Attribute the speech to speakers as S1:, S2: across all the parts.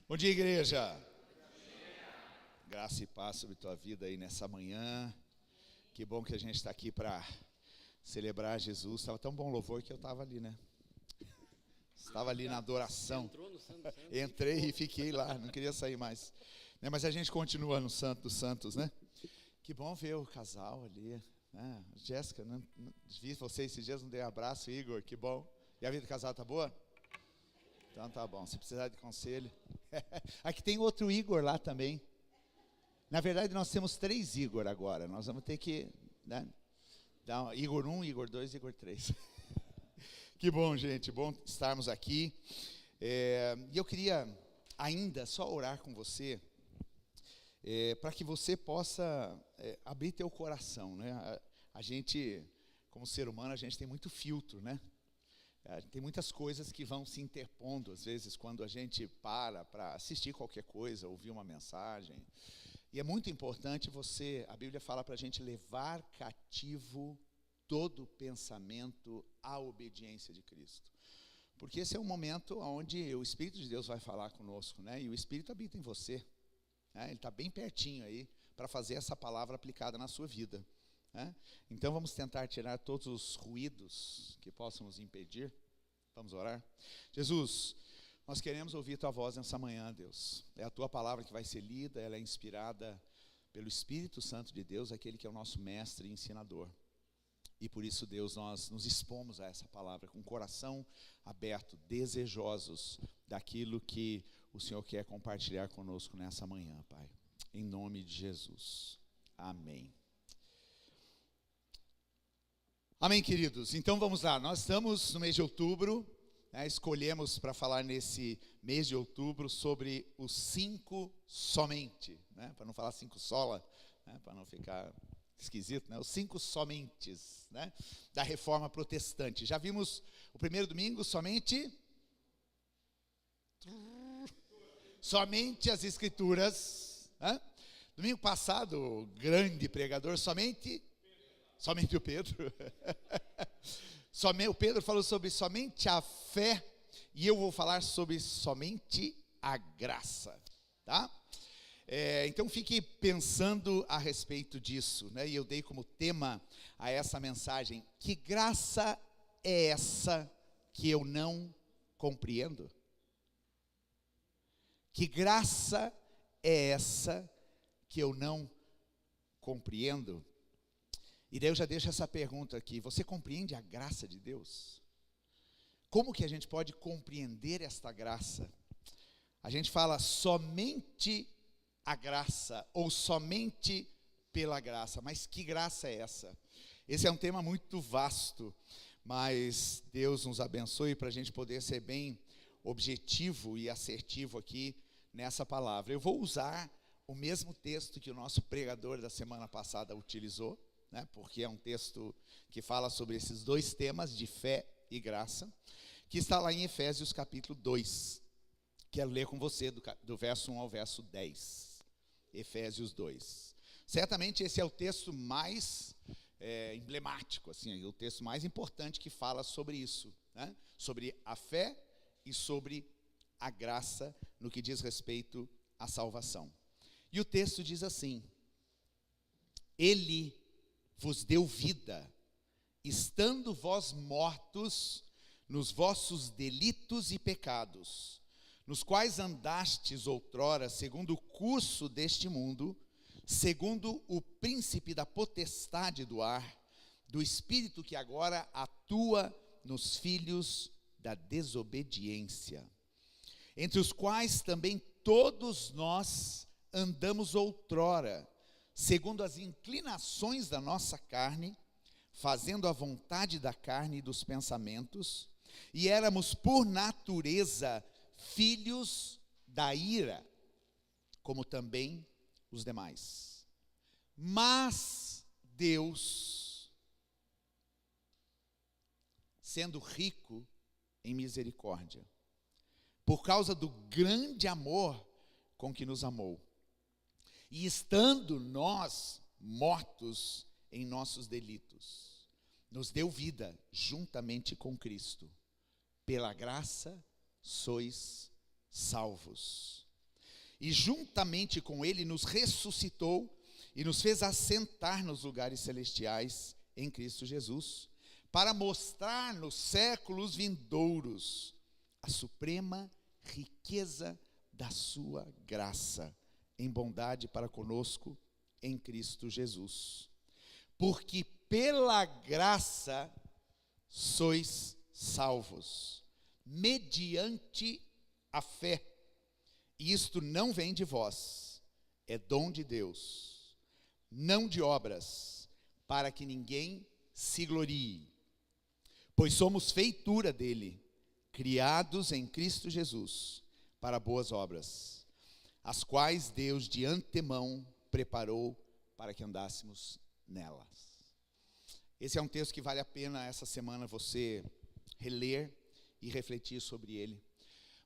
S1: Bom dia, igreja. Graça e paz sobre tua vida aí nessa manhã. Que bom que a gente está aqui para celebrar Jesus. Estava tão bom louvor que eu estava ali, né? Estava ali na adoração.
S2: Entrou no Santo Santos.
S1: Entrei e fiquei lá, não queria sair mais. Mas a gente continua no Santo dos Santos, né? Que bom ver o casal ali. Jéssica, vi você esses dias, não dei abraço, Igor, que bom. E a vida do casal tá boa? Então tá bom, se precisar de conselho. Aqui tem outro Igor lá também. Na verdade, nós temos 3 Igor agora. Nós vamos ter que, né, dar Igor 1, Igor 2, Igor 3. Que bom, gente, bom estarmos aqui. E eu queria ainda só orar com você, para que você possa abrir teu coração, né? A gente, como ser humano, a gente tem muito filtro, né? Tem muitas coisas que vão se interpondo, às vezes, quando a gente para assistir qualquer coisa, ouvir uma mensagem. E é muito importante a Bíblia fala para a gente levar cativo todo pensamento à obediência de Cristo. Porque esse é um momento onde o Espírito de Deus vai falar conosco, né? E o Espírito habita em você, né? Ele está bem pertinho aí para fazer essa palavra aplicada na sua vida, né? Então vamos tentar tirar todos os ruídos que possam nos impedir. Vamos orar? Jesus, nós queremos ouvir tua voz nessa manhã, Deus. É a tua palavra que vai ser lida, ela é inspirada pelo Espírito Santo de Deus, aquele que é o nosso mestre e ensinador. E por isso, Deus, nós nos expomos a essa palavra com o coração aberto, desejosos daquilo que o Senhor quer compartilhar conosco nessa manhã, Pai. Em nome de Jesus. Amém. Amém, queridos. Então vamos lá. Nós estamos no mês de outubro, né? Escolhemos para falar nesse mês de outubro sobre os 5 somente, né? Para não falar 5 sola, né? Para não ficar esquisito, né? Os 5 somentes, né, da reforma protestante. Já vimos o primeiro domingo, somente as escrituras, né? Domingo passado, o grande pregador, somente o Pedro. O Pedro falou sobre somente a fé, e eu vou falar sobre somente a graça, tá? Então fique pensando a respeito disso, né? E eu dei como tema a essa mensagem: que graça é essa que eu não compreendo? Que graça é essa que eu não compreendo? E daí eu já deixo essa pergunta aqui: você compreende a graça de Deus? Como que a gente pode compreender esta graça? A gente fala somente a graça, ou somente pela graça, mas que graça é essa? Esse é um tema muito vasto, mas Deus nos abençoe para a gente poder ser bem objetivo e assertivo aqui nessa palavra. Eu vou usar o mesmo texto que o nosso pregador da semana passada utilizou, né? Porque é um texto que fala sobre esses 2 temas de fé e graça, que está lá em Efésios capítulo 2. Quero ler com você do verso 1 ao verso 10. Efésios 2. Certamente esse é o texto mais emblemático, assim, o texto mais importante que fala sobre isso, né? Sobre a fé e sobre a graça no que diz respeito à salvação. E o texto diz assim: Ele vos deu vida, estando vós mortos nos vossos delitos e pecados, nos quais andastes outrora segundo o curso deste mundo, segundo o príncipe da potestade do ar, do espírito que agora atua nos filhos da desobediência, entre os quais também todos nós andamos outrora, segundo as inclinações da nossa carne, fazendo a vontade da carne e dos pensamentos, e éramos por natureza filhos da ira, como também os demais. Mas Deus, sendo rico em misericórdia, por causa do grande amor com que nos amou, e estando nós mortos em nossos delitos, nos deu vida juntamente com Cristo. Pela graça sois salvos. e juntamente com ele nos ressuscitou e nos fez assentar nos lugares celestiais em Cristo Jesus, para mostrar nos séculos vindouros a suprema riqueza da sua graça, em bondade para conosco em Cristo Jesus. Porque pela graça sois salvos, mediante a fé. E isto não vem de vós, é dom de Deus, não de obras, para que ninguém se glorie. Pois somos feitura dele, criados em Cristo Jesus, para boas obras, as quais Deus de antemão preparou para que andássemos nelas. Esse é um texto que vale a pena essa semana você reler e refletir sobre ele.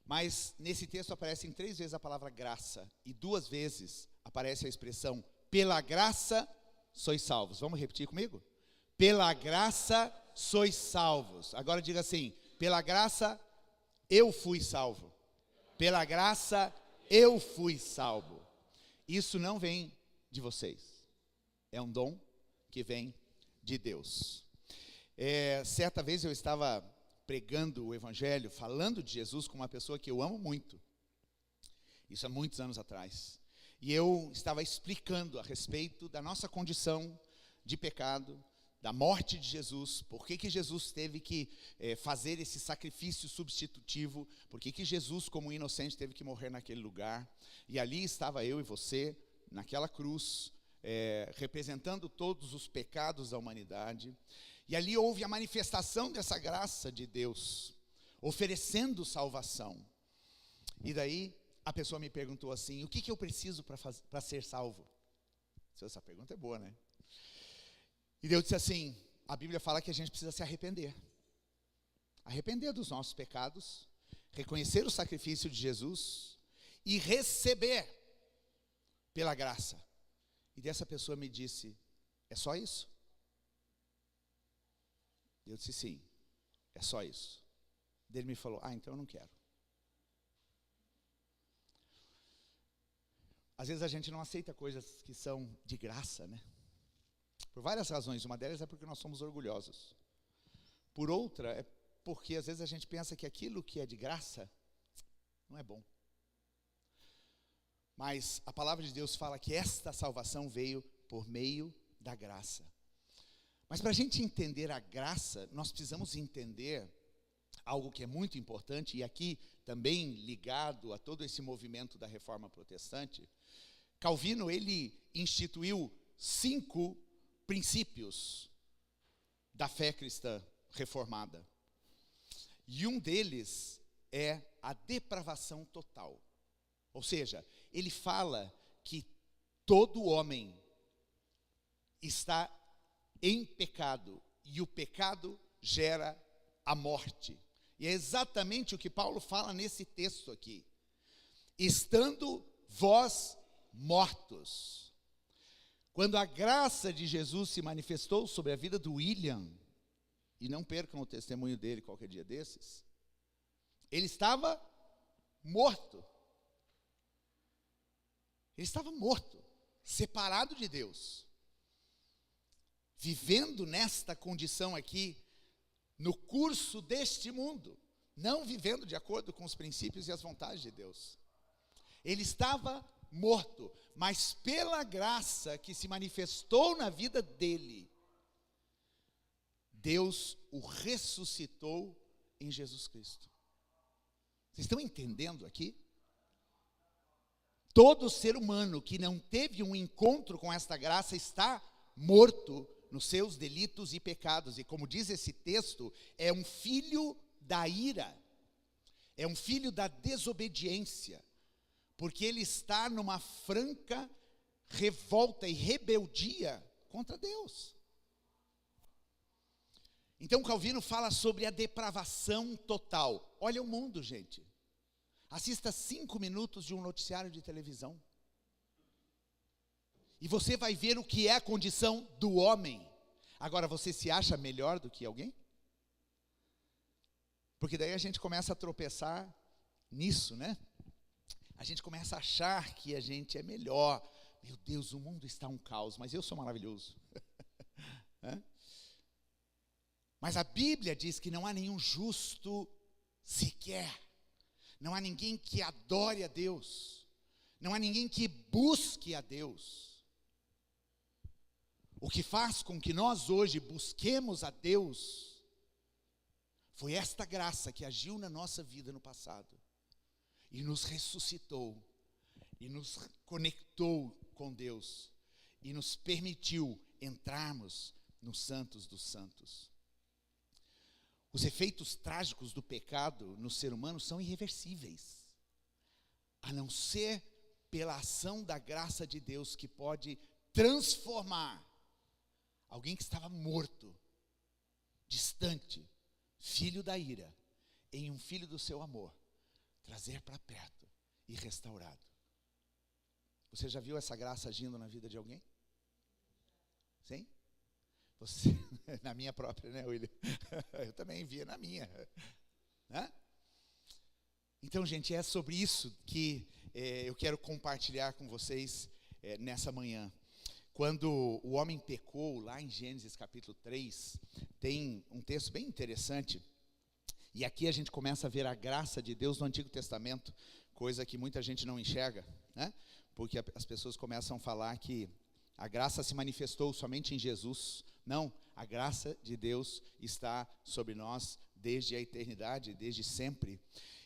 S1: Mas nesse texto aparecem 3 vezes a palavra graça, e 2 vezes aparece a expressão pela graça sois salvos. Vamos repetir comigo? Pela graça sois salvos. Agora diga assim: pela graça eu fui salvo. Pela graça eu fui salvo. Isso não vem de vocês, é um dom que vem de Deus. Certa vez eu estava pregando o evangelho, falando de Jesus com uma pessoa que eu amo muito, isso há muitos anos atrás, e eu estava explicando a respeito da nossa condição de pecado, da morte de Jesus, por que Jesus teve que fazer esse sacrifício substitutivo, por que Jesus, como inocente, teve que morrer naquele lugar, e ali estava eu e você, naquela cruz, representando todos os pecados da humanidade, e ali houve a manifestação dessa graça de Deus, oferecendo salvação. E daí a pessoa me perguntou assim: o que eu preciso para ser salvo? Essa pergunta é boa, né? E eu disse assim: a Bíblia fala que a gente precisa se arrepender. Arrepender dos nossos pecados, reconhecer o sacrifício de Jesus e receber pela graça. E dessa pessoa me disse: é só isso? Eu disse: sim, é só isso. Ele me falou: então eu não quero. Às vezes a gente não aceita coisas que são de graça, né? Por várias razões. Uma delas é porque nós somos orgulhosos. Por outra, é porque às vezes a gente pensa que aquilo que é de graça não é bom. Mas a palavra de Deus fala que esta salvação veio por meio da graça. Mas para a gente entender a graça, nós precisamos entender algo que é muito importante, e aqui também ligado a todo esse movimento da Reforma Protestante. Calvino, ele instituiu 5 princípios da fé cristã reformada. E um deles é a depravação total. Ou seja, ele fala que todo homem está em pecado, e o pecado gera a morte. E é exatamente o que Paulo fala nesse texto aqui. Estando vós mortos. Quando a graça de Jesus se manifestou sobre a vida do William, e não percam o testemunho dele qualquer dia desses, ele estava morto. Ele estava morto, separado de Deus, vivendo nesta condição aqui, no curso deste mundo, não vivendo de acordo com os princípios e as vontades de Deus. Ele estava morto, mas pela graça que se manifestou na vida dele, Deus o ressuscitou em Jesus Cristo. Vocês estão entendendo aqui? Todo ser humano que não teve um encontro com esta graça está morto nos seus delitos e pecados. E como diz esse texto, é um filho da ira, é um filho da desobediência, porque ele está numa franca revolta e rebeldia contra Deus. Então Calvino fala sobre a depravação total. Olha o mundo, gente. Assista 5 minutos de um noticiário de televisão, e você vai ver o que é a condição do homem. Agora, você se acha melhor do que alguém? Porque daí a gente começa a tropeçar nisso, né? A gente começa a achar que a gente é melhor. Meu Deus, o mundo está um caos, mas eu sou maravilhoso. Mas a Bíblia diz que não há nenhum justo sequer. Não há ninguém que adore a Deus. Não há ninguém que busque a Deus. O que faz com que nós hoje busquemos a Deus foi esta graça que agiu na nossa vida no passado e nos ressuscitou e nos conectou com Deus e nos permitiu entrarmos nos santos dos santos. Os efeitos trágicos do pecado no ser humano são irreversíveis, a não ser pela ação da graça de Deus, que pode transformar alguém que estava morto, distante, filho da ira, em um filho do seu amor, trazer para perto e restaurado. Você já viu essa graça agindo na vida de alguém? Sim? Você, na minha própria, né, William? Eu também via na minha. Né? Então, gente, é sobre isso que eu quero compartilhar com vocês nessa manhã. Quando o homem pecou, lá em Gênesis capítulo 3, tem um texto bem interessante. E aqui a gente começa a ver a graça de Deus no Antigo Testamento, coisa que muita gente não enxerga, né? Porque as pessoas começam a falar que a graça se manifestou somente em Jesus. Não, a graça de Deus está sobre nós desde a eternidade, desde sempre.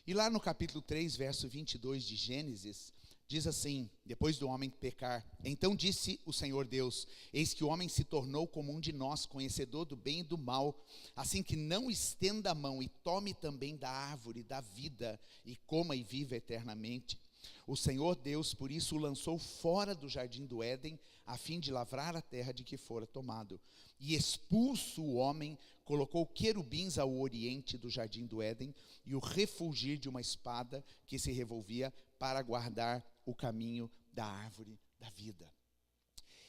S1: E lá no capítulo 3, verso 22 de Gênesis, diz assim, depois do homem pecar: então disse o Senhor Deus, eis que o homem se tornou como um de nós, conhecedor do bem e do mal, assim que não estenda a mão e tome também da árvore da vida, e coma e viva eternamente. O Senhor Deus, por isso, o lançou fora do jardim do Éden, a fim de lavrar a terra de que fora tomado. E expulso o homem, colocou querubins ao oriente do jardim do Éden, e o refulgir de uma espada que se revolvia para guardar o caminho da árvore da vida.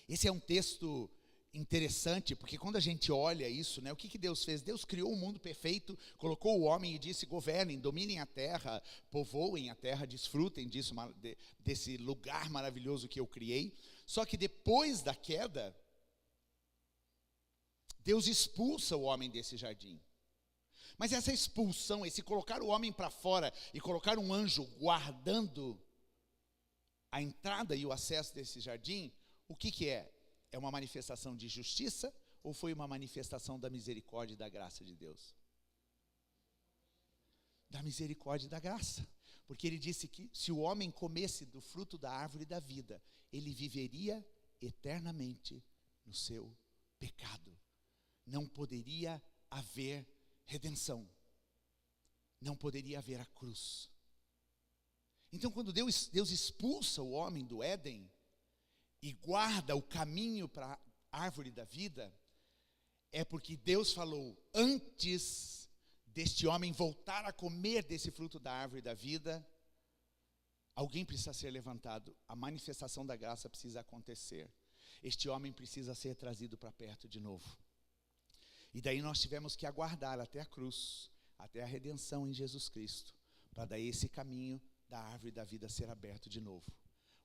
S1: Esse é um texto interessante, porque quando a gente olha isso, né, o que Deus fez? Deus criou um mundo perfeito, colocou o homem e disse: governem, dominem a terra, povoem a terra, desfrutem disso, desse lugar maravilhoso que eu criei. Só que depois da queda, Deus expulsa o homem desse jardim. Mas essa expulsão, esse colocar o homem para fora e colocar um anjo guardando a entrada e o acesso desse jardim, o que é? É uma manifestação de justiça ou foi uma manifestação da misericórdia e da graça de Deus? Da misericórdia e da graça. Porque ele disse que se o homem comesse do fruto da árvore da vida, ele viveria eternamente no seu pecado. Não poderia haver redenção. Não poderia haver a cruz. Então, quando Deus expulsa o homem do Éden e guarda o caminho para a árvore da vida, é porque Deus falou: antes deste homem voltar a comer desse fruto da árvore da vida, alguém precisa ser levantado, a manifestação da graça precisa acontecer. Este homem precisa ser trazido para perto de novo. E daí nós tivemos que aguardar até a cruz, até a redenção em Jesus Cristo, para daí esse caminho da árvore da vida ser aberto de novo.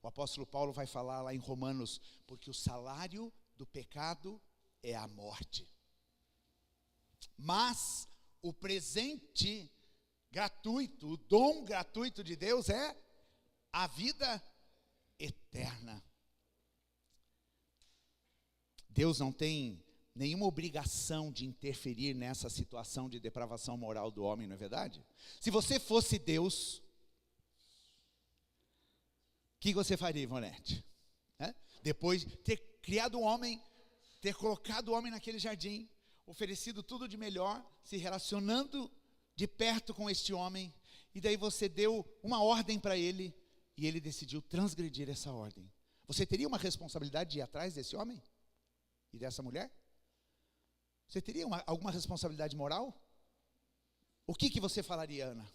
S1: O apóstolo Paulo vai falar lá em Romanos: porque o salário do pecado é a morte, mas o presente gratuito, o dom gratuito de Deus é a vida eterna. Deus não tem nenhuma obrigação de interferir nessa situação de depravação moral do homem, não é verdade? Se você fosse Deus, o que você faria, Ivonete? Depois de ter criado o homem, ter colocado o homem naquele jardim, oferecido tudo de melhor, se relacionando de perto com este homem, e daí você deu uma ordem para ele, e ele decidiu transgredir essa ordem. Você teria uma responsabilidade de ir atrás desse homem e dessa mulher? Você teria alguma responsabilidade moral? O que você falaria, Ana?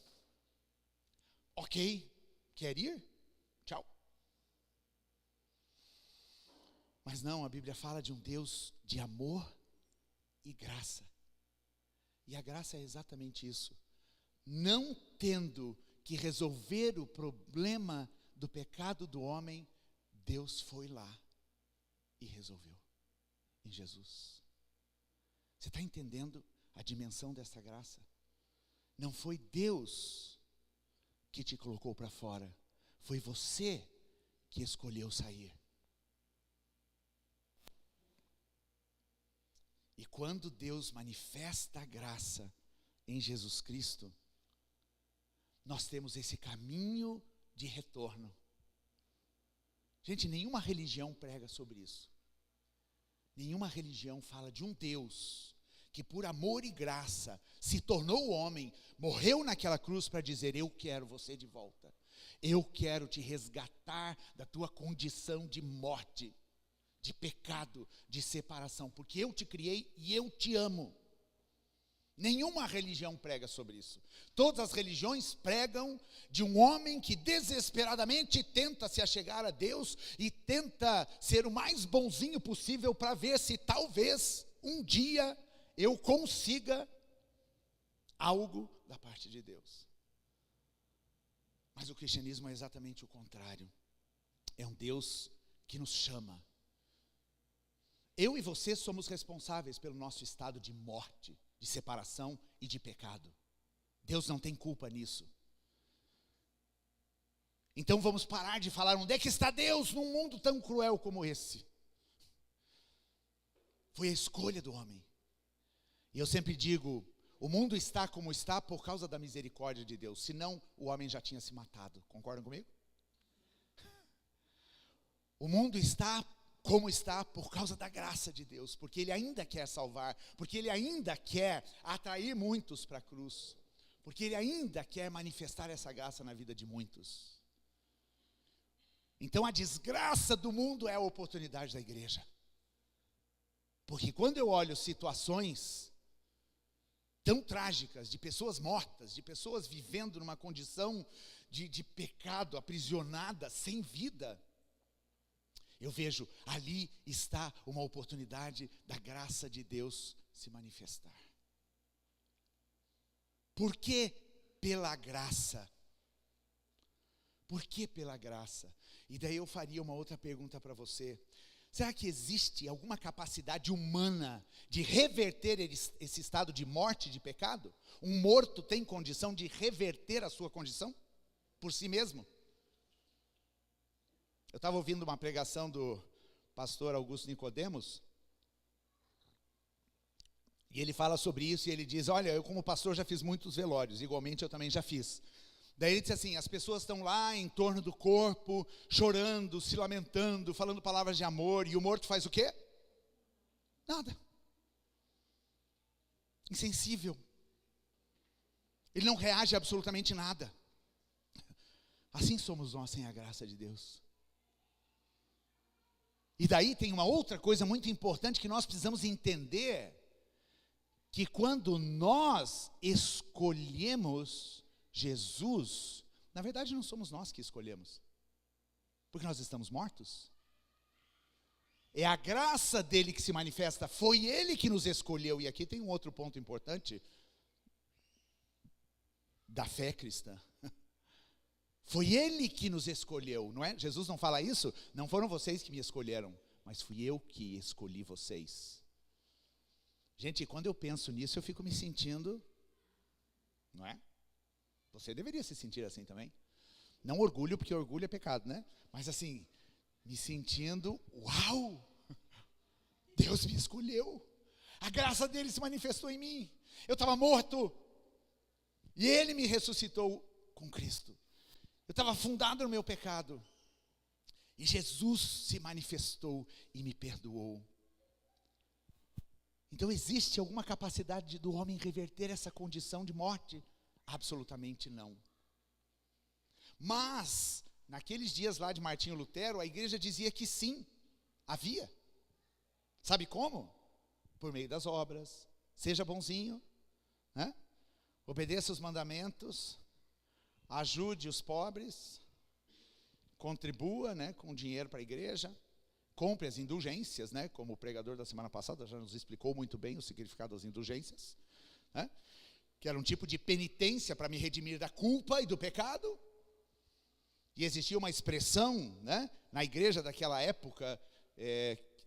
S1: Ok, quer ir? Tchau. Mas não, a Bíblia fala de um Deus de amor e graça. E a graça é exatamente isso. Não tendo que resolver o problema do pecado do homem, Deus foi lá e resolveu em Jesus. Você está entendendo a dimensão dessa graça? Não foi Deus que te colocou para fora, foi você que escolheu sair. E quando Deus manifesta a graça em Jesus Cristo, nós temos esse caminho de retorno. Gente, nenhuma religião prega sobre isso. Nenhuma religião fala de um Deus que por amor e graça se tornou homem, morreu naquela cruz para dizer: eu quero você de volta. Eu quero te resgatar da tua condição de morte, de pecado, de separação, porque eu te criei e eu te amo. Nenhuma religião prega sobre isso. Todas as religiões pregam de um homem que desesperadamente tenta se achegar a Deus e tenta ser o mais bonzinho possível para ver se talvez um dia eu consiga algo da parte de Deus. Mas o cristianismo é exatamente o contrário. É um Deus que nos chama. Eu e você somos responsáveis pelo nosso estado de morte, de separação e de pecado. Deus não tem culpa nisso. Então vamos parar de falar: onde é que está Deus num mundo tão cruel como esse? Foi a escolha do homem. E eu sempre digo, o mundo está como está por causa da misericórdia de Deus, senão o homem já tinha se matado. Concordam comigo? O mundo está como está por causa da graça de Deus, porque Ele ainda quer salvar, porque Ele ainda quer atrair muitos para a cruz, porque Ele ainda quer manifestar essa graça na vida de muitos. Então a desgraça do mundo é a oportunidade da igreja. Porque quando eu olho situações tão trágicas, de pessoas mortas, de pessoas vivendo numa condição de pecado, aprisionadas, sem vida, eu vejo, ali está uma oportunidade da graça de Deus se manifestar. Por que pela graça? Por que pela graça? E daí eu faria uma outra pergunta para você. Será que existe alguma capacidade humana de reverter esse estado de morte, de pecado? Um morto tem condição de reverter a sua condição por si mesmo? Eu estava ouvindo uma pregação do pastor Augusto Nicodemos, e ele fala sobre isso, e ele diz: olha, eu como pastor já fiz muitos velórios, igualmente eu também já fiz. Daí ele diz assim: as pessoas estão lá em torno do corpo, chorando, se lamentando, falando palavras de amor, e o morto faz o quê? Nada. Insensível. Ele não reage a absolutamente nada. Assim somos nós sem a graça de Deus. E daí tem uma outra coisa muito importante que nós precisamos entender, que quando nós escolhemos Jesus, na verdade não somos nós que escolhemos, porque nós estamos mortos. É a graça dele que se manifesta, foi ele que nos escolheu. E aqui tem um outro ponto importante da fé cristã. Foi ele que nos escolheu, não é? Jesus não fala isso? Não foram vocês que me escolheram, mas fui eu que escolhi vocês. Gente, quando eu penso nisso, eu fico me sentindo, não é? Você deveria se sentir assim também. Não orgulho, porque orgulho é pecado, né? Mas assim, me sentindo, uau! Deus me escolheu. A graça dele se manifestou em mim. Eu estava morto, e ele me ressuscitou com Cristo. Eu estava afundado no meu pecado, e Jesus se manifestou e me perdoou. Então existe alguma capacidade do homem reverter essa condição de morte? Absolutamente não. Mas, naqueles dias lá de Martinho Lutero, a igreja dizia que sim, havia. Sabe como? Por meio das obras. Seja bonzinho, né? Obedeça os mandamentos, ajude os pobres, contribua, né, com dinheiro para a igreja, compre as indulgências, né, como o pregador da semana passada já nos explicou muito bem o significado das indulgências, né, que era um tipo de penitência para me redimir da culpa e do pecado. E existia uma expressão, né, na igreja daquela época,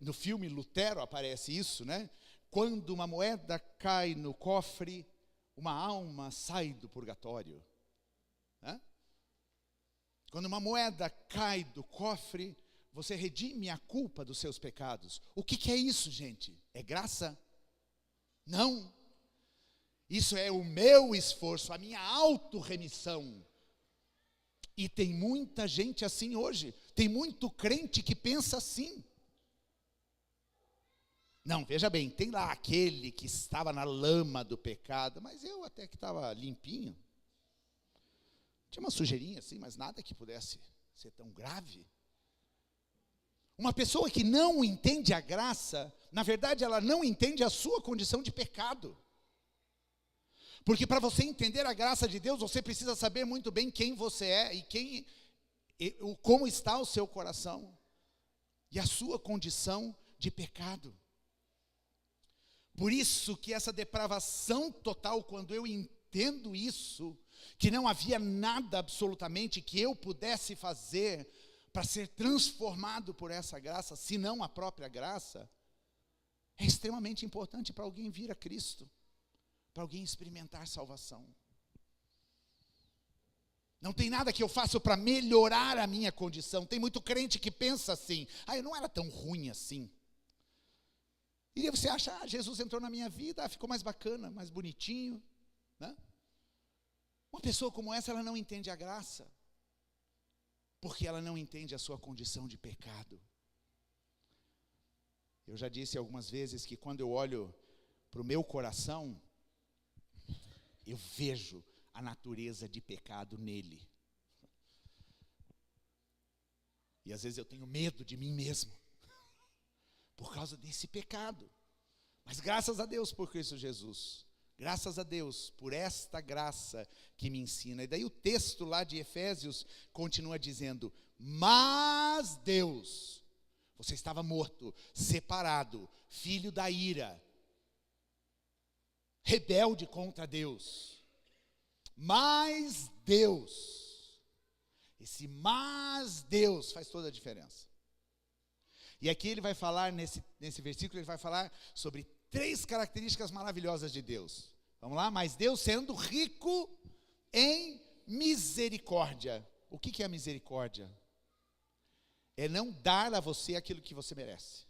S1: no filme Lutero aparece isso, né? Quando uma moeda cai no cofre, uma alma sai do purgatório. Né? Quando uma moeda cai do cofre, você redime a culpa dos seus pecados. O que é isso, gente? É graça? Não. Isso é o meu esforço, a minha autorremissão. E tem muita gente assim hoje. Tem muito crente que pensa assim. Não, veja bem, tem lá aquele que estava na lama do pecado, mas eu até que estava limpinho. Tinha uma sujeirinha assim, mas nada que pudesse ser tão grave. Uma pessoa que não entende a graça, na verdade ela não entende a sua condição de pecado. Porque para você entender a graça de Deus, você precisa saber muito bem quem você é como está o seu coração e a sua condição de pecado. Por isso que essa depravação total, quando eu entendo isso, que não havia nada absolutamente que eu pudesse fazer para ser transformado por essa graça, senão a própria graça, é extremamente importante para alguém vir a Cristo, para alguém experimentar salvação. Não tem nada que eu faça para melhorar a minha condição. Tem muito crente que pensa assim, eu não era tão ruim assim. E aí você acha, Jesus entrou na minha vida, ficou mais bacana, mais bonitinho. Né? Uma pessoa como essa, ela não entende a graça. Porque ela não entende a sua condição de pecado. Eu já disse algumas vezes que quando eu olho para o meu coração, eu vejo a natureza de pecado nele. E às vezes eu tenho medo de mim mesmo. Por causa desse pecado. Mas graças a Deus por Cristo Jesus. Graças a Deus por esta graça que me ensina. E daí o texto lá de Efésios continua dizendo, mas Deus, você estava morto, separado, filho da ira, rebelde contra Deus. Mas Deus, esse mas Deus faz toda a diferença. E aqui ele vai falar, nesse versículo, ele vai falar sobre 3 características maravilhosas de Deus. Vamos lá? Mas Deus sendo rico em misericórdia. O que é a misericórdia? É não dar a você aquilo que você merece.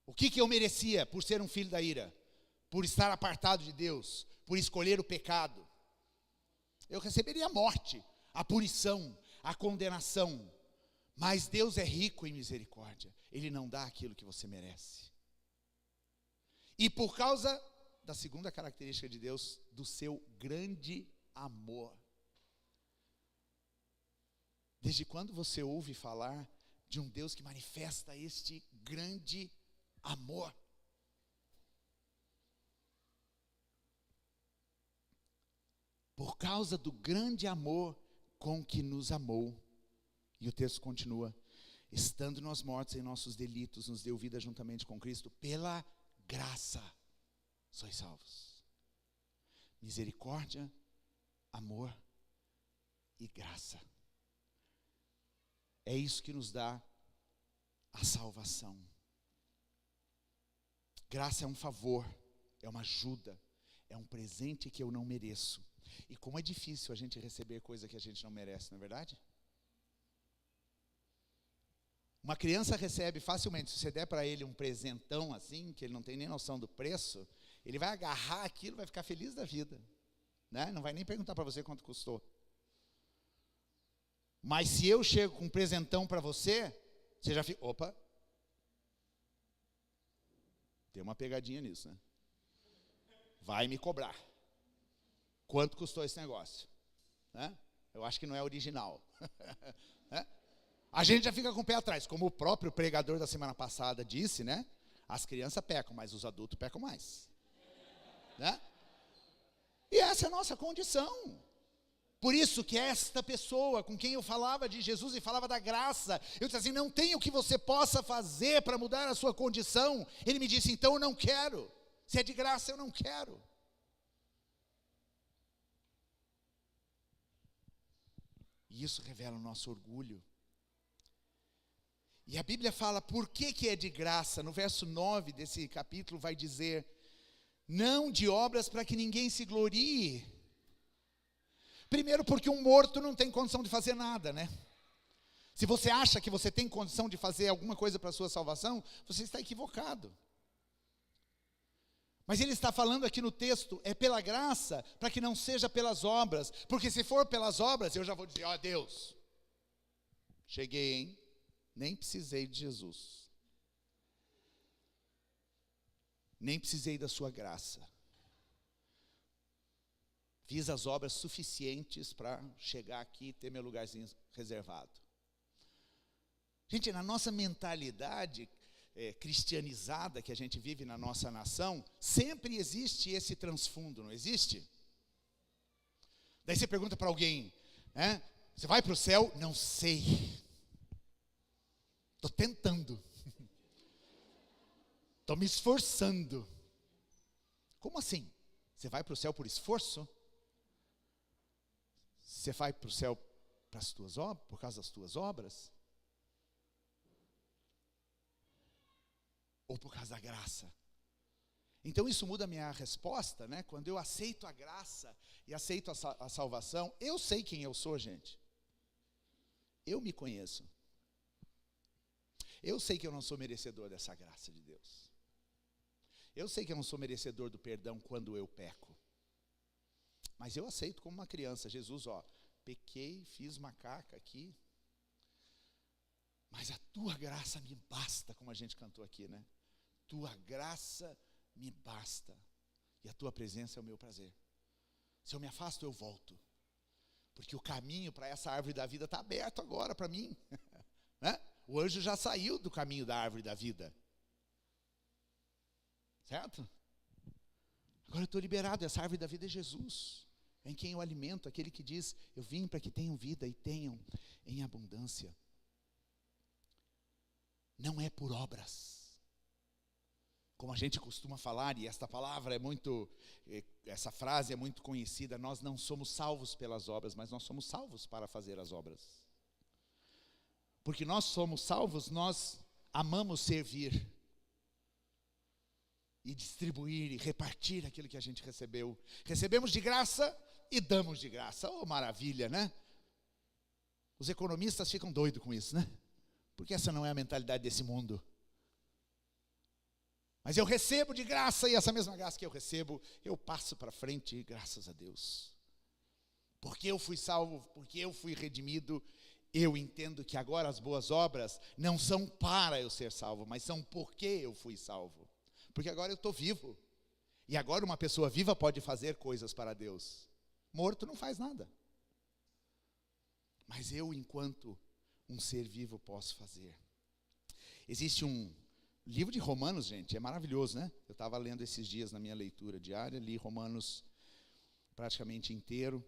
S1: O que eu merecia por ser um filho da ira? Por estar apartado de Deus, por escolher o pecado. Eu receberia a morte, a punição, a condenação. Mas Deus é rico em misericórdia. Ele não dá aquilo que você merece. E por causa da segunda característica de Deus, do seu grande amor. Desde quando você ouve falar de um Deus que manifesta este grande amor? Por causa do grande amor com que nos amou. E o texto continua, estando nós mortos em nossos delitos, nos deu vida juntamente com Cristo, pela graça sois salvos. Misericórdia, amor e graça. É isso que nos dá a salvação. Graça é um favor, é uma ajuda, é um presente que eu não mereço. E como é difícil a gente receber coisa que a gente não merece, não é verdade? Uma criança recebe facilmente, se você der para ele um presentão assim, que ele não tem nem noção do preço, ele vai agarrar aquilo, vai ficar feliz da vida. Né? Não vai nem perguntar para você quanto custou. Mas se eu chego com um presentão para você, você já fica, opa, tem uma pegadinha nisso, né? Vai me cobrar. Quanto custou esse negócio? Né? Eu acho que não é original. Né? A gente já fica com o pé atrás, como o próprio pregador da semana passada disse, né? As crianças pecam, mas os adultos pecam mais. Né? E essa é a nossa condição. Por isso que esta pessoa com quem eu falava de Jesus e falava da graça, eu disse assim, não tem o que você possa fazer para mudar a sua condição. Ele me disse, então eu não quero. Se é de graça, eu não quero. E isso revela o nosso orgulho. E a Bíblia fala por que é de graça. No verso 9 desse capítulo vai dizer: não de obras para que ninguém se glorie. Primeiro porque um morto não tem condição de fazer nada, né? Se você acha que você tem condição de fazer alguma coisa para a sua salvação, você está equivocado. Mas ele está falando aqui no texto, é pela graça, para que não seja pelas obras. Porque se for pelas obras, eu já vou dizer: ó Deus, cheguei, hein? Nem precisei de Jesus. Nem precisei da sua graça. Fiz as obras suficientes para chegar aqui e ter meu lugarzinho reservado. Gente, na nossa mentalidade cristianizada que a gente vive na nossa nação, sempre existe esse transfundo, não existe? Daí você pergunta para alguém, né? Você vai para o céu? Não sei. Estou tentando. Estou me esforçando. Como assim? Você vai para o céu por esforço? Você vai para o céu por causa das tuas obras? Ou por causa da graça? Então isso muda a minha resposta, né? Quando eu aceito a graça e aceito a salvação, eu sei quem eu sou, gente. Eu me conheço. Eu sei que eu não sou merecedor dessa graça de Deus. Eu sei que eu não sou merecedor do perdão quando eu peco. Mas eu aceito como uma criança. Jesus, pequei, fiz uma caca aqui. Mas a tua graça me basta, como a gente cantou aqui, né? Tua graça me basta. E a tua presença é o meu prazer. Se eu me afasto, eu volto. Porque o caminho para essa árvore da vida está aberto agora para mim. Né? O anjo já saiu do caminho da árvore da vida. Certo? Agora eu estou liberado. Essa árvore da vida é Jesus. É em quem eu alimento. Aquele que diz: eu vim para que tenham vida e tenham em abundância. Não é por obras. Como a gente costuma falar, e essa frase é muito conhecida, nós não somos salvos pelas obras, mas nós somos salvos para fazer as obras. Porque nós somos salvos, nós amamos servir, e distribuir, e repartir aquilo que a gente recebeu. Recebemos de graça e damos de graça. Oh, maravilha, né? Os economistas ficam doidos com isso, né? Porque essa não é a mentalidade desse mundo. Mas eu recebo de graça, e essa mesma graça que eu recebo, eu passo para frente, graças a Deus. Porque eu fui salvo, porque eu fui redimido, eu entendo que agora as boas obras não são para eu ser salvo, mas são porque eu fui salvo. Porque agora eu estou vivo. E agora uma pessoa viva pode fazer coisas para Deus. Morto não faz nada. Mas eu, enquanto um ser vivo, posso fazer. Existe um livro de Romanos, gente, é maravilhoso, né? Eu estava lendo esses dias na minha leitura diária, li Romanos praticamente inteiro,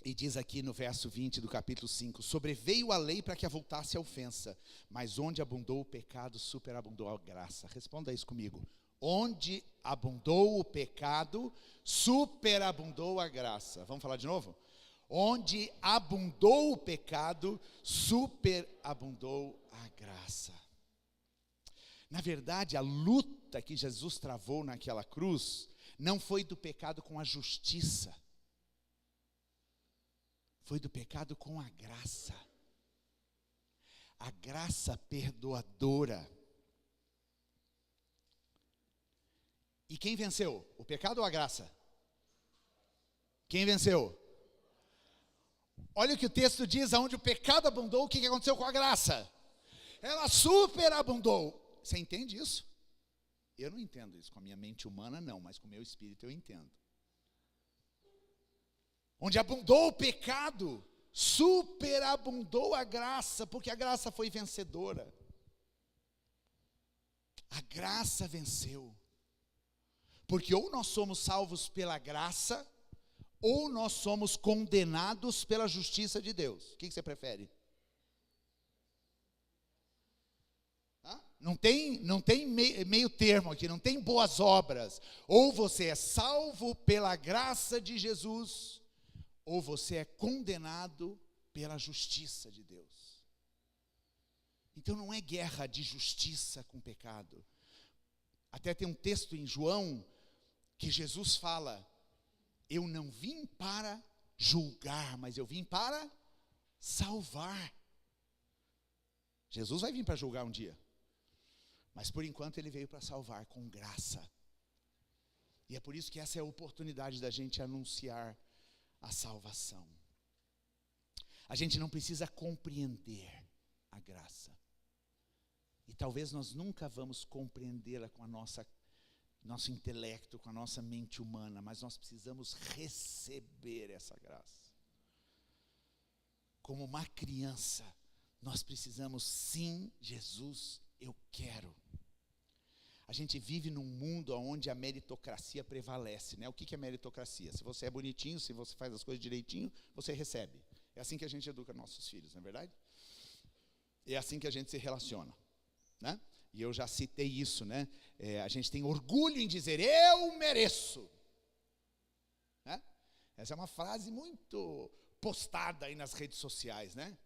S1: e diz aqui no verso 20 do capítulo 5, sobreveio a lei para que avultasse a ofensa, mas onde abundou o pecado, superabundou a graça. Responda isso comigo. Onde abundou o pecado, superabundou a graça. Vamos falar de novo? Onde abundou o pecado, superabundou a graça. Na verdade, a luta que Jesus travou naquela cruz não foi do pecado com a justiça. Foi do pecado com a graça. A graça perdoadora. E quem venceu? O pecado ou a graça? Quem venceu? Olha o que o texto diz, aonde o pecado abundou, o que aconteceu com a graça? Ela superabundou. Você entende isso? Eu não entendo isso, com a minha mente humana não, mas com o meu espírito eu entendo. Onde abundou o pecado, superabundou a graça, porque a graça foi vencedora. A graça venceu. Porque ou nós somos salvos pela graça, ou nós somos condenados pela justiça de Deus. O que você prefere? Não tem meio termo aqui, não tem boas obras. Ou você é salvo pela graça de Jesus, ou você é condenado pela justiça de Deus. Então não é guerra de justiça com pecado. Até tem um texto em João que Jesus fala: eu não vim para julgar, mas eu vim para salvar. Jesus vai vir para julgar um dia, mas por enquanto ele veio para salvar com graça. E é por isso que essa é a oportunidade da gente anunciar a salvação. A gente não precisa compreender a graça. E talvez nós nunca vamos compreendê-la com nosso intelecto, com a nossa mente humana, mas nós precisamos receber essa graça. Como uma criança, nós precisamos, sim, Jesus, eu quero. A gente vive num mundo onde a meritocracia prevalece, né? O que é meritocracia? Se você é bonitinho, se você faz as coisas direitinho, você recebe. É assim que a gente educa nossos filhos, não é verdade? É assim que a gente se relaciona, né? E eu já citei isso, né? A gente tem orgulho em dizer, eu mereço, né? Essa é uma frase muito postada aí nas redes sociais, né?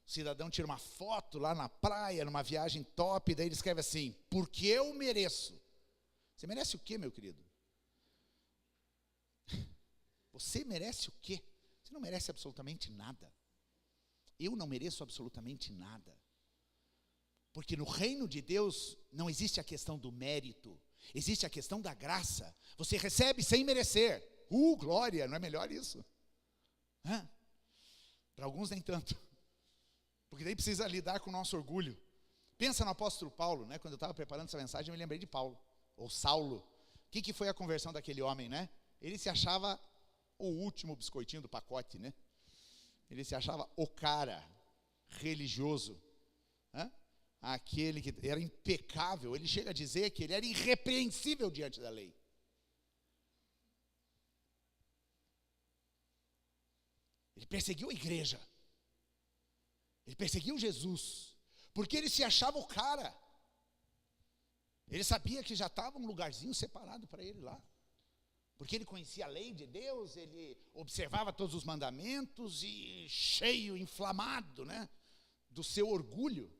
S1: O cidadão tira uma foto lá na praia, numa viagem top, daí ele escreve assim, porque eu mereço. Você merece o quê, meu querido? Você merece o quê? Você não merece absolutamente nada. Eu não mereço absolutamente nada. Porque no reino de Deus não existe a questão do mérito, existe a questão da graça. Você recebe sem merecer. Glória, não é melhor isso? Para alguns nem tanto. Porque daí precisa lidar com o nosso orgulho. Pensa no apóstolo Paulo, né? Quando eu estava preparando essa mensagem, eu me lembrei de Paulo, ou Saulo. O que foi a conversão daquele homem, né? Ele se achava o último biscoitinho do pacote, né? Ele se achava o cara religioso, né? Aquele que era impecável. Ele chega a dizer que ele era irrepreensível diante da lei. Ele perseguiu a igreja. Ele perseguiu Jesus, porque ele se achava o cara. Ele sabia que já estava um lugarzinho separado para ele lá. Porque ele conhecia a lei de Deus, ele observava todos os mandamentos e cheio, inflamado, né, do seu orgulho.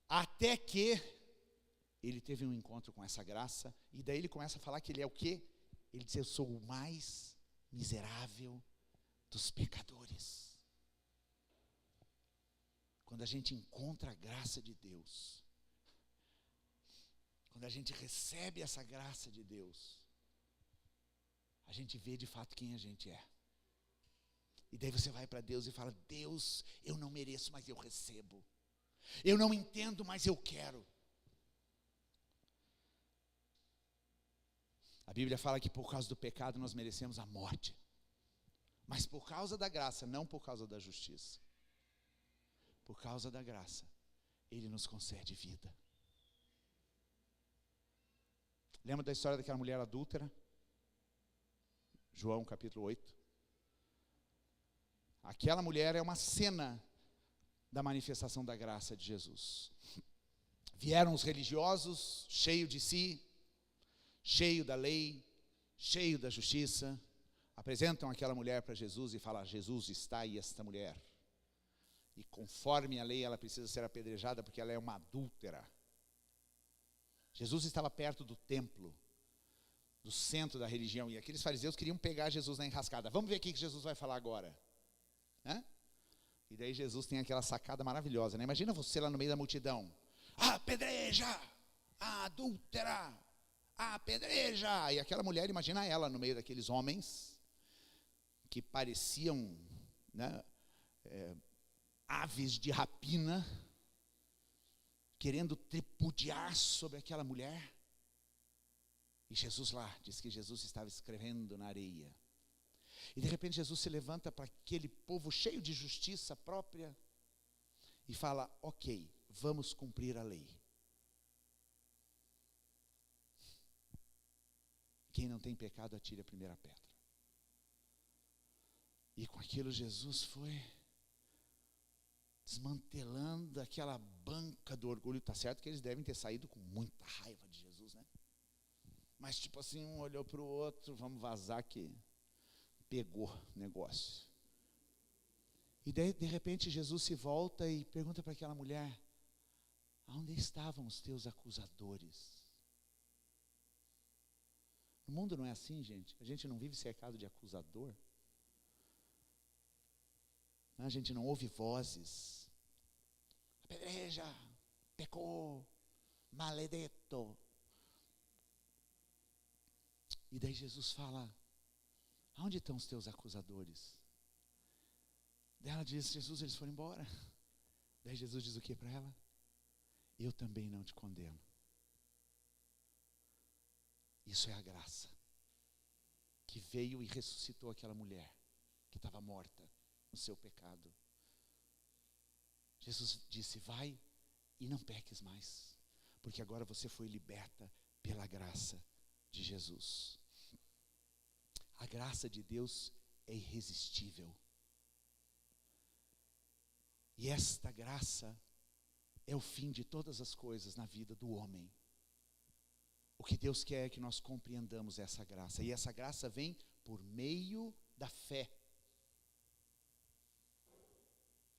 S1: Até que ele teve um encontro com essa graça, e daí ele começa a falar que ele é o quê? Ele diz, eu sou o mais miserável dos pecadores. Quando a gente encontra a graça de Deus, quando a gente recebe essa graça de Deus, a gente vê de fato quem a gente é. E daí você vai para Deus e fala, Deus, eu não mereço, mas eu recebo. Eu não entendo, mas eu quero. A Bíblia fala que por causa do pecado nós merecemos a morte. Mas por causa da graça, não por causa da justiça. Por causa da graça, Ele nos concede vida. Lembra da história daquela mulher adúltera? João capítulo 8. Aquela mulher é uma cena da manifestação da graça de Jesus. Vieram os religiosos, cheio de si, cheio da lei, cheio da justiça, apresentam aquela mulher para Jesus e falam, Jesus, está aí esta mulher. E conforme a lei ela precisa ser apedrejada porque ela é uma adúltera. Jesus estava perto do templo, do centro da religião, e aqueles fariseus queriam pegar Jesus na enrascada. Vamos ver o que Jesus vai falar agora. E daí Jesus tem aquela sacada maravilhosa, né? Imagina você lá no meio da multidão. Apedreja! A adúltera! Apedreja! E aquela mulher, imagina ela no meio daqueles homens que pareciam, né, aves de rapina, querendo tripudiar sobre aquela mulher. E Jesus lá, diz que Jesus estava escrevendo na areia. E de repente Jesus se levanta para aquele povo cheio de justiça própria e fala, ok, vamos cumprir a lei. Quem não tem pecado, atire a primeira pedra. E com aquilo Jesus foi desmantelando aquela banca do orgulho. Está certo que eles devem ter saído com muita raiva de Jesus, né? Mas tipo assim, um olhou para o outro, vamos vazar que pegou o negócio. E daí, de repente, Jesus se volta e pergunta para aquela mulher: aonde estavam os teus acusadores? O mundo não é assim, gente. A gente não vive cercado de acusador. A gente não ouve vozes. Apedreja, pecou, maledetto. E daí Jesus fala: aonde estão os teus acusadores? Daí ela diz: Jesus, eles foram embora. Daí Jesus diz o que para ela? Eu também não te condeno. Isso é a graça que veio e ressuscitou aquela mulher que estava morta no seu pecado. Jesus disse: vai e não peques mais, porque agora você foi liberta pela graça de Jesus. A graça de Deus é irresistível. E esta graça é o fim de todas as coisas na vida do homem. O que Deus quer é que nós compreendamos essa graça. E essa graça vem por meio da fé.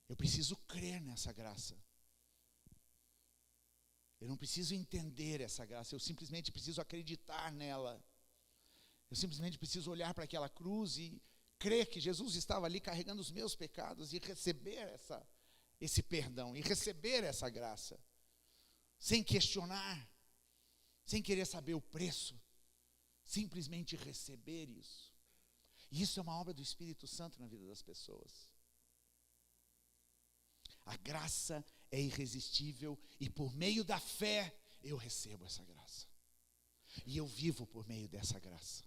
S1: Eu preciso crer nessa graça. Eu não preciso entender essa graça. Eu simplesmente preciso acreditar nela. Eu simplesmente preciso olhar para aquela cruz e crer que Jesus estava ali carregando os meus pecados e receber esse perdão, e receber essa graça, sem questionar, sem querer saber o preço, simplesmente receber isso. E isso é uma obra do Espírito Santo na vida das pessoas. A graça é irresistível e por meio da fé eu recebo essa graça. E eu vivo por meio dessa graça.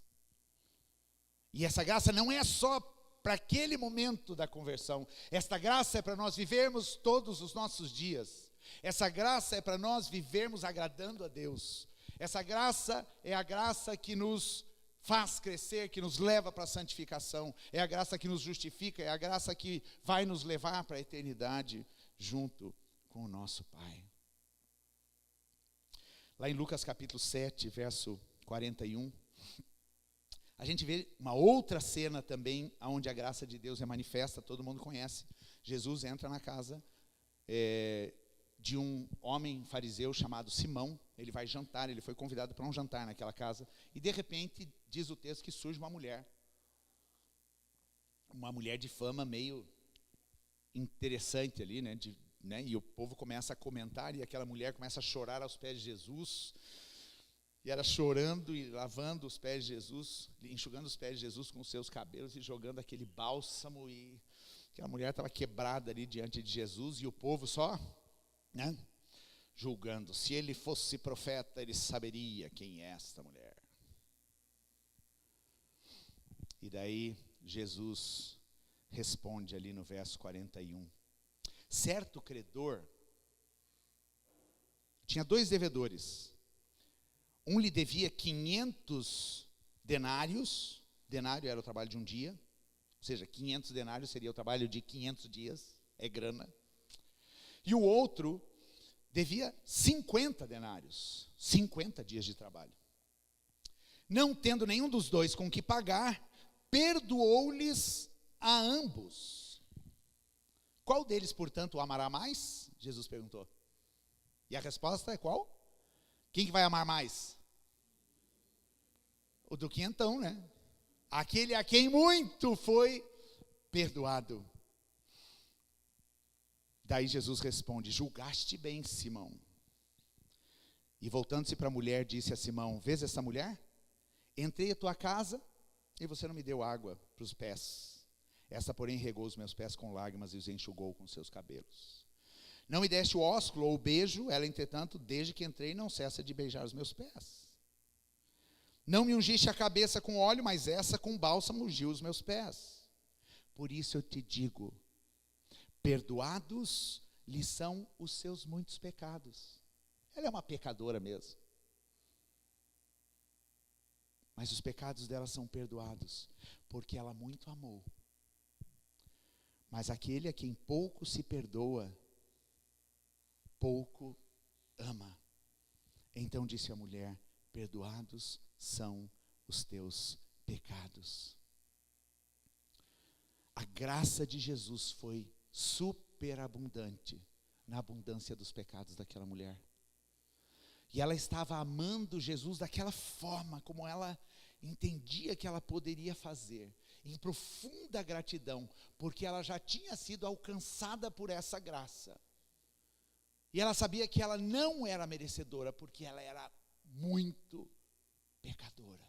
S1: E essa graça não é só para aquele momento da conversão. Esta graça é para nós vivermos todos os nossos dias. Essa graça é para nós vivermos agradando a Deus. Essa graça é a graça que nos faz crescer, que nos leva para a santificação. É a graça que nos justifica, é a graça que vai nos levar para a eternidade junto com o nosso Pai. Lá em Lucas capítulo 7, verso 41, a gente vê uma outra cena também, onde a graça de Deus é manifesta, todo mundo conhece. Jesus entra na casa de um homem fariseu chamado Simão. Ele vai jantar, ele foi convidado para um jantar naquela casa. E de repente, diz o texto que surge uma mulher de fama meio interessante ali, né? E o povo começa a comentar, e aquela mulher começa a chorar aos pés de Jesus. E ela chorando e lavando os pés de Jesus, enxugando os pés de Jesus com os seus cabelos e jogando aquele bálsamo. E aquela mulher estava quebrada ali diante de Jesus, e o povo só, né, julgando. Se ele fosse profeta, ele saberia quem é esta mulher. E daí Jesus responde ali no verso 41. Certo credor tinha 2 devedores. Um lhe devia 500 denários. Denário era o trabalho de um dia. Ou seja, 500 denários seria o trabalho de 500 dias. É grana. E o outro devia 50 denários. 50 dias de trabalho. Não tendo nenhum dos dois com que pagar, perdoou-lhes a ambos. Qual deles, portanto, o amará mais? Jesus perguntou. E a resposta é qual? Quem que vai amar mais? O do quinhentão, né? Aquele a quem muito foi perdoado. Daí Jesus responde: julgaste bem, Simão. E voltando-se para a mulher, disse a Simão: vês essa mulher? Entrei à tua casa e você não me deu água para os pés. Esta, porém, regou os meus pés com lágrimas e os enxugou com seus cabelos. Não me deste o ósculo ou o beijo, ela, entretanto, desde que entrei, não cessa de beijar os meus pés. Não me ungiste a cabeça com óleo, mas essa com bálsamo ungiu os meus pés. Por isso eu te digo, perdoados lhe são os seus muitos pecados. Ela é uma pecadora mesmo. Mas os pecados dela são perdoados, porque ela muito amou. Mas aquele a quem pouco se perdoa, pouco ama. Então disse a mulher: perdoados são os teus pecados. A graça de Jesus foi superabundante na abundância dos pecados daquela mulher. E ela estava amando Jesus daquela forma, como ela entendia que ela poderia fazer, em profunda gratidão, porque ela já tinha sido alcançada por essa graça. E ela sabia que ela não era merecedora, porque ela era muito pecadora.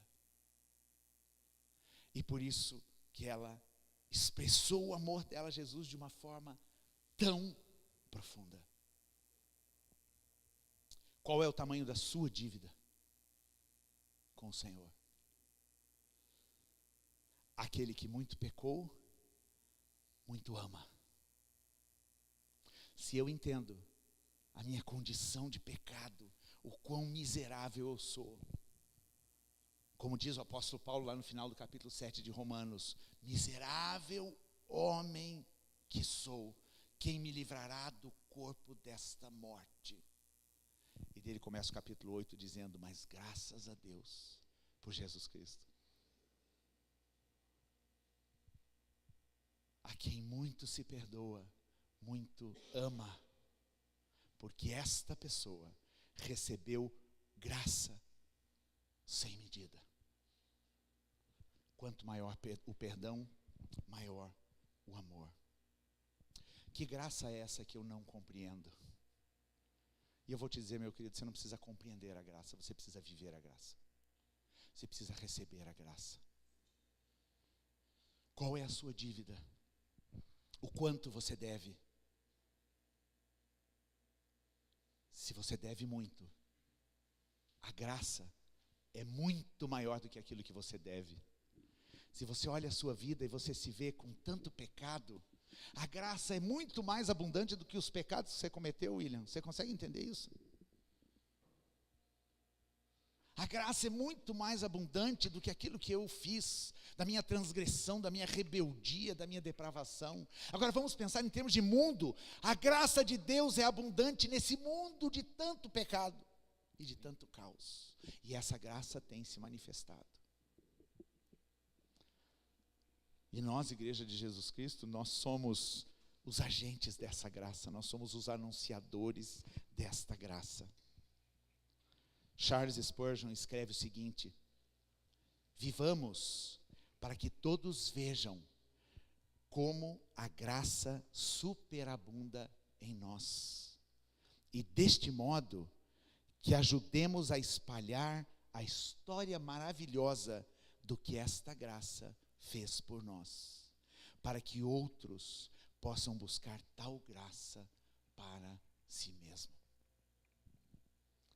S1: E por isso que ela expressou o amor dela a Jesus de uma forma tão profunda. Qual é o tamanho da sua dívida com o Senhor? Aquele que muito pecou, muito ama. Se eu entendo a minha condição de pecado, o quão miserável eu sou, como diz o apóstolo Paulo lá no final do capítulo 7 de Romanos: miserável homem que sou, quem me livrará do corpo desta morte? E dele começa o capítulo 8 dizendo: mas graças a Deus por Jesus Cristo, a quem muito se perdoa, muito ama, porque esta pessoa recebeu graça sem medida. Quanto maior o perdão, maior o amor. Que graça é essa que eu não compreendo? E eu vou te dizer, meu querido, você não precisa compreender a graça, você precisa viver a graça. Você precisa receber a graça. Qual é a sua dívida? O quanto você deve? Se você deve muito, a graça é muito maior do que aquilo que você deve. Se você olha a sua vida e você se vê com tanto pecado, a graça é muito mais abundante do que os pecados que você cometeu, William. Você consegue entender isso? A graça é muito mais abundante do que aquilo que eu fiz, da minha transgressão, da minha rebeldia, da minha depravação. Agora vamos pensar em termos de mundo. A graça de Deus é abundante nesse mundo de tanto pecado e de tanto caos. E essa graça tem se manifestado. E nós, Igreja de Jesus Cristo, nós somos os agentes dessa graça, nós somos os anunciadores desta graça. Charles Spurgeon escreve o seguinte: vivamos para que todos vejam como a graça superabunda em nós, e deste modo que ajudemos a espalhar a história maravilhosa do que esta graça fez por nós, para que outros possam buscar tal graça para si mesmo.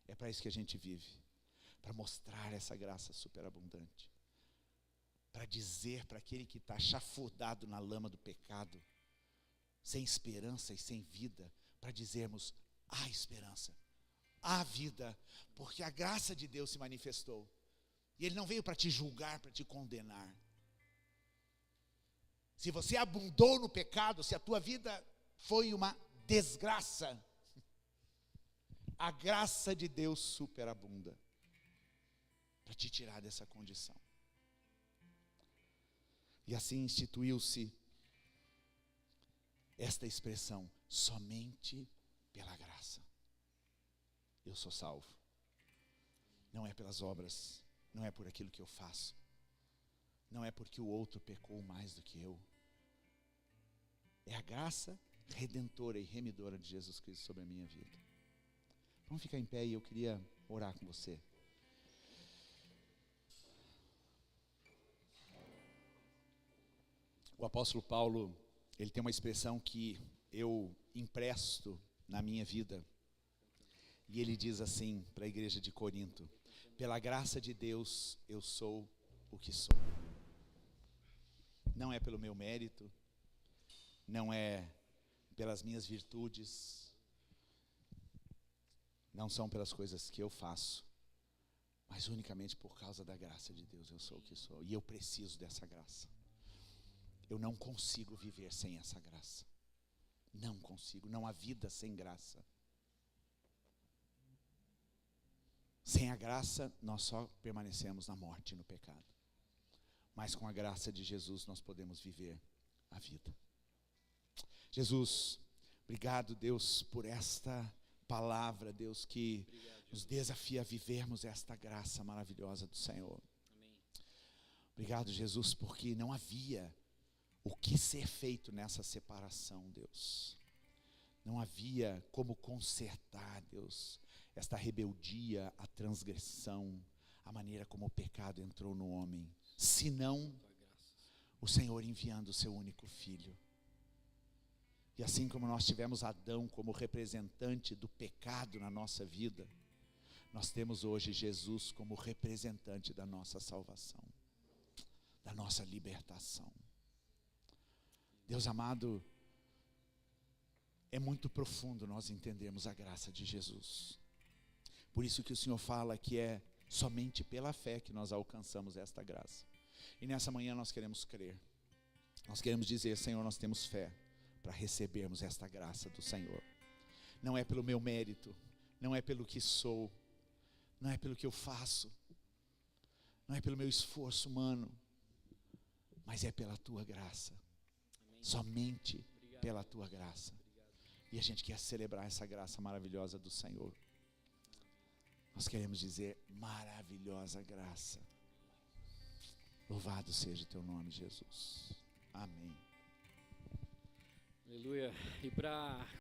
S1: É para isso que a gente vive, para mostrar essa graça superabundante, para dizer para aquele que está chafurdado na lama do pecado, sem esperança e sem vida, para dizermos: há esperança, há vida, porque a graça de Deus se manifestou, e Ele não veio para te julgar, para te condenar. Se você abundou no pecado, se a tua vida foi uma desgraça, a graça de Deus superabunda para te tirar dessa condição. E assim instituiu-se esta expressão: somente pela graça eu sou salvo. Não é pelas obras, não é por aquilo que eu faço, não é porque o outro pecou mais do que eu. É a graça redentora e remidora de Jesus Cristo sobre a minha vida. Vamos ficar em pé e eu queria orar com você. O apóstolo Paulo, ele tem uma expressão que eu empresto na minha vida. E ele diz assim para a igreja de Corinto: pela graça de Deus eu sou o que sou. Não é pelo meu mérito, não é pelas minhas virtudes, não são pelas coisas que eu faço, mas unicamente por causa da graça de Deus eu sou o que sou. E eu preciso dessa graça. Eu não consigo viver sem essa graça. Não consigo, não há vida sem graça. Sem a graça, nós só permanecemos na morte e no pecado. Mas com a graça de Jesus nós podemos viver a vida. Jesus, obrigado, Deus, por esta palavra, Deus, que nos desafia a vivermos esta graça maravilhosa do Senhor.
S2: Amém.
S1: Obrigado, Jesus, porque não havia o que ser feito nessa separação, Deus. Não havia como consertar, Deus, esta rebeldia, a transgressão, a maneira como o pecado entrou no homem, senão o Senhor enviando o seu único filho. E assim como nós tivemos Adão como representante do pecado na nossa vida, nós temos hoje Jesus como representante da nossa salvação, da nossa libertação. Deus amado, é muito profundo nós entendermos a graça de Jesus. Por isso que o Senhor fala que é somente pela fé que nós alcançamos esta graça. E nessa manhã nós queremos crer. Nós queremos dizer, Senhor, nós temos fé para recebermos esta graça do Senhor. Não é pelo meu mérito, não é pelo que sou, não é pelo que eu faço, não é pelo meu esforço humano, mas é pela tua graça.
S2: Amém.
S1: Somente
S2: Obrigado.
S1: pela tua graça. E a gente quer celebrar essa graça maravilhosa do Senhor. Nós queremos dizer, maravilhosa graça. Louvado seja o teu nome, Jesus. Amém.
S2: Aleluia. E para